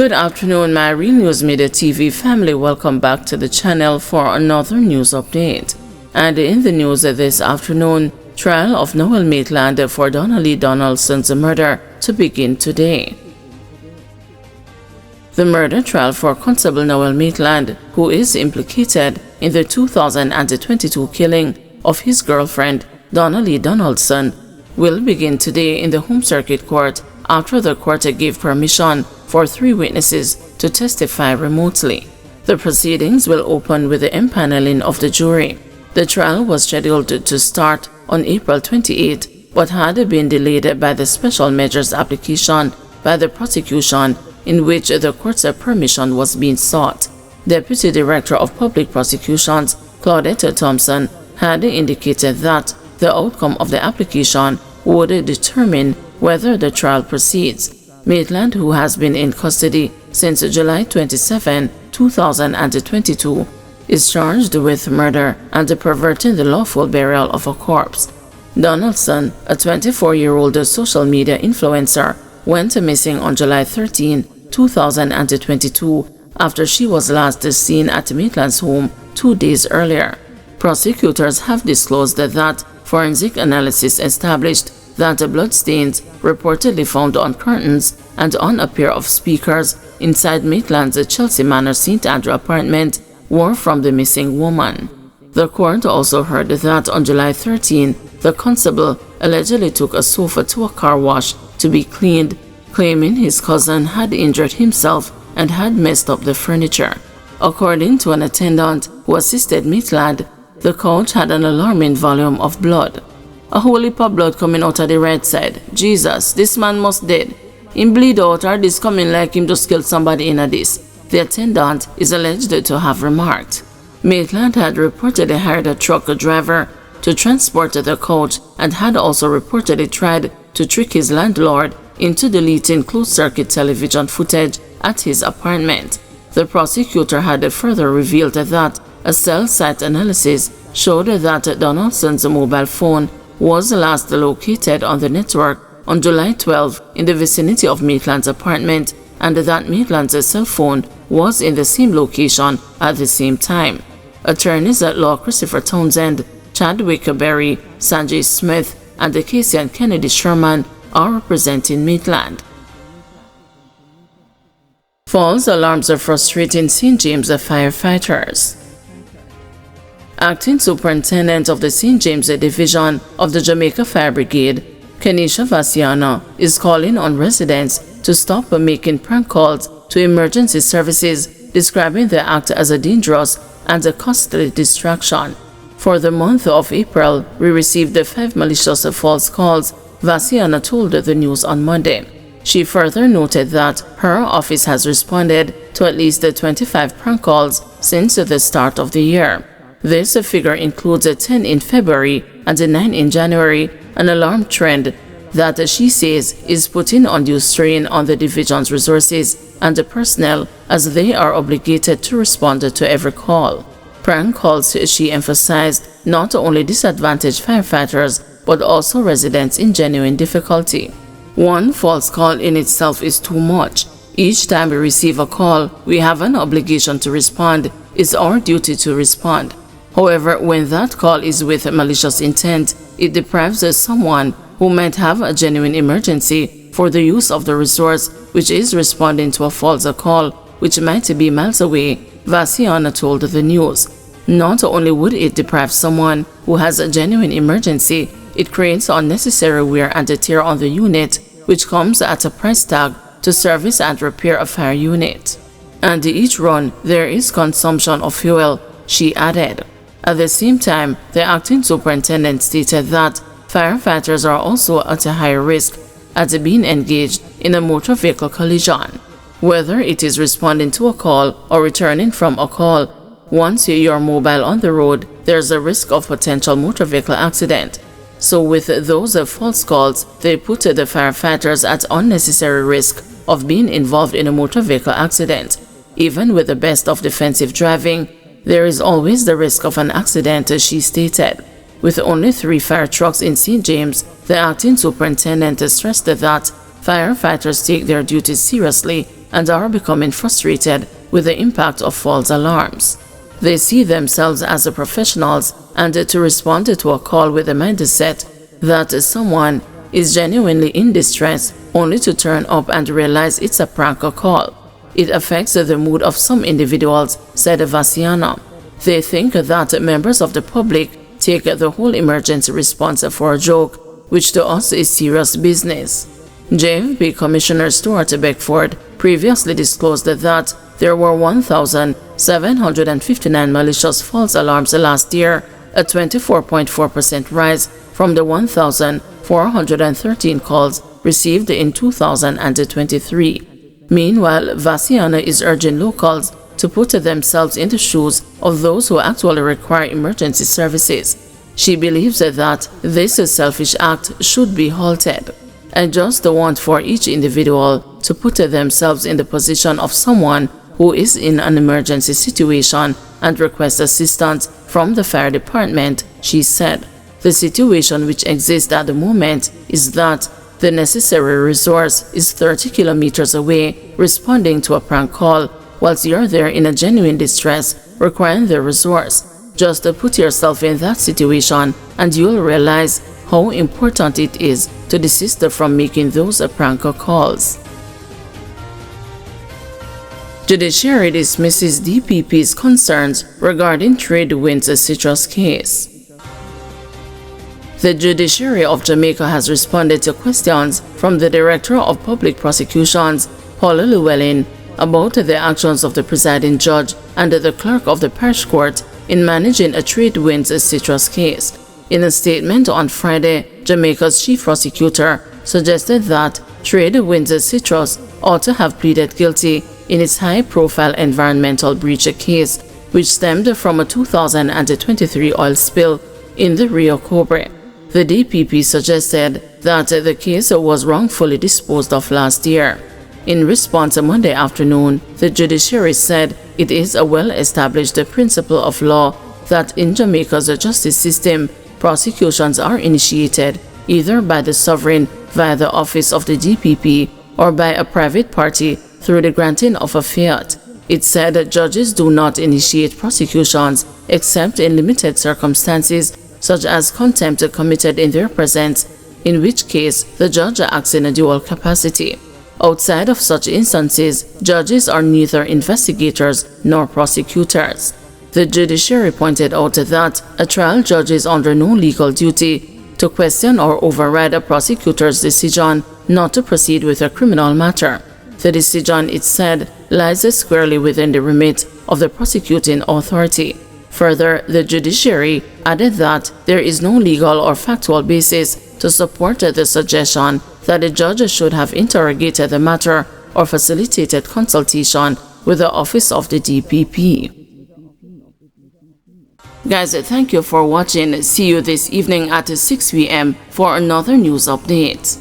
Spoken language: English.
Good afternoon, my Real News Media TV family. Welcome back to the channel for another news update. And in the news this afternoon, trial of Noel Maitland for Donnelly Donaldson's murder to begin today. The murder trial for Constable Noel Maitland, who is implicated in the 2022 killing of his girlfriend, Donnelly Donaldson, will begin today in the Home Circuit Court after the court gave permission for 3 witnesses to testify remotely. The proceedings will open with the empaneling of the jury. The trial was scheduled to start on April 28, but had been delayed by the special measures application by the prosecution in which the court's permission was being sought. Deputy Director of Public Prosecutions, Claudette Thompson, had indicated that the outcome of the application would determine whether the trial proceeds. Maitland, who has been in custody since July 27, 2022, is charged with murder and perverting the lawful burial of a corpse. Donaldson, a 24-year-old social media influencer, went missing on July 13, 2022 after she was last seen at Maitland's home 2 days earlier. Prosecutors have disclosed that forensic analysis established that bloodstains reportedly found on curtains and on a pair of speakers inside Maitland's Chelsea Manor St. Andrew apartment were from the missing woman. The court also heard that on July 13, the constable allegedly took a sofa to a car wash to be cleaned, claiming his cousin had injured himself and had messed up the furniture. According to an attendant who assisted Maitland, the couch had an alarming volume of blood. A whole heap of blood coming out of the right side. Jesus, this man must dead. Him bleed out or this coming like him just killed somebody in a this, the attendant is alleged to have remarked. Maitland had reportedly hired a truck driver to transport the couch and had also reportedly tried to trick his landlord into deleting closed-circuit television footage at his apartment. The prosecutor had further revealed that a cell site analysis showed that Donaldson's mobile phone was last located on the network on July 12 in the vicinity of Maitland's apartment, and that Maitland's cell phone was in the same location at the same time. Attorneys at law Christopher Townsend, Chadwick Berry, Sanjay Smith, and Casey and Kennedy Sherman are representing Maitland. False alarms are frustrating St. James firefighters. Acting Superintendent of the St. James Division of the Jamaica Fire Brigade, Kenisha Vasiana, is calling on residents to stop making prank calls to emergency services, describing the act as a dangerous and a costly distraction. For the month of April, we received 5 malicious false calls, Vasiana told the news on Monday. She further noted that her office has responded to at least 25 prank calls since the start of the year. This figure includes 10 in February and 9 in January, an alarm trend that she says is putting undue strain on the division's resources and the personnel as they are obligated to respond to every call. Prank calls, she emphasized, not only disadvantage firefighters but also residents in genuine difficulty. One false call in itself is too much. Each time we receive a call, we have an obligation to respond. It's our duty to respond. However, when that call is with malicious intent, it deprives someone who might have a genuine emergency for the use of the resource, which is responding to a false call, which might be miles away, Vasiana told the news. Not only would it deprive someone who has a genuine emergency, it creates unnecessary wear and tear on the unit, which comes at a price tag to service and repair a fire unit. And each run, there is consumption of fuel, she added. At the same time, the acting superintendent stated that firefighters are also at a higher risk at being engaged in a motor vehicle collision. Whether it is responding to a call or returning from a call, once you're mobile on the road, there's a risk of potential motor vehicle accident. So with those false calls, they put the firefighters at unnecessary risk of being involved in a motor vehicle accident. Even with the best of defensive driving, there is always the risk of an accident, she stated. With only 3 fire trucks in St. James, the acting superintendent stressed that firefighters take their duties seriously and are becoming frustrated with the impact of false alarms. They see themselves as professionals and to respond to a call with the mindset that someone is genuinely in distress only to turn up and realize it's a prank call. It affects the mood of some individuals, said Vasiana. They think that members of the public take the whole emergency response for a joke, which to us is serious business. JFB Commissioner Stuart Beckford previously disclosed that there were 1,759 malicious false alarms last year, a 24.4% rise from the 1,413 calls received in 2023. Meanwhile, Vasiana is urging locals to put themselves in the shoes of those who actually require emergency services. She believes that this selfish act should be halted. I just want for each individual to put themselves in the position of someone who is in an emergency situation and request assistance from the fire department, she said. The situation which exists at the moment is that the necessary resource is 30 kilometers away responding to a prank call, whilst you're there in a genuine distress requiring the resource. Just put yourself in that situation and you'll realize how important it is to desist from making those prank calls. Judiciary dismisses DPP's concerns regarding Trade Winds citrus case. The Judiciary of Jamaica has responded to questions from the Director of Public Prosecutions, Paula Llewellyn, about the actions of the presiding judge and the clerk of the parish court in managing a Trade Winds citrus case. In a statement on Friday, Jamaica's chief prosecutor suggested that Trade Winds citrus ought to have pleaded guilty in its high-profile environmental breach case, which stemmed from a 2023 oil spill in the Rio Cobre. The DPP suggested that the case was wrongfully disposed of last year. In response Monday afternoon, the judiciary said it is a well-established principle of law that in Jamaica's justice system, prosecutions are initiated either by the sovereign via the office of the DPP or by a private party through the granting of a fiat. It said that judges do not initiate prosecutions except in limited circumstances such as contempt committed in their presence, in which case the judge acts in a dual capacity. Outside of such instances, judges are neither investigators nor prosecutors. The judiciary pointed out that a trial judge is under no legal duty to question or override a prosecutor's decision not to proceed with a criminal matter. The decision, it said, lies squarely within the remit of the prosecuting authority. Further, the judiciary added that there is no legal or factual basis to support the suggestion that the judge should have interrogated the matter or facilitated consultation with the office of the DPP. Guys, thank you for watching. See you this evening at 6 p.m. for another news update.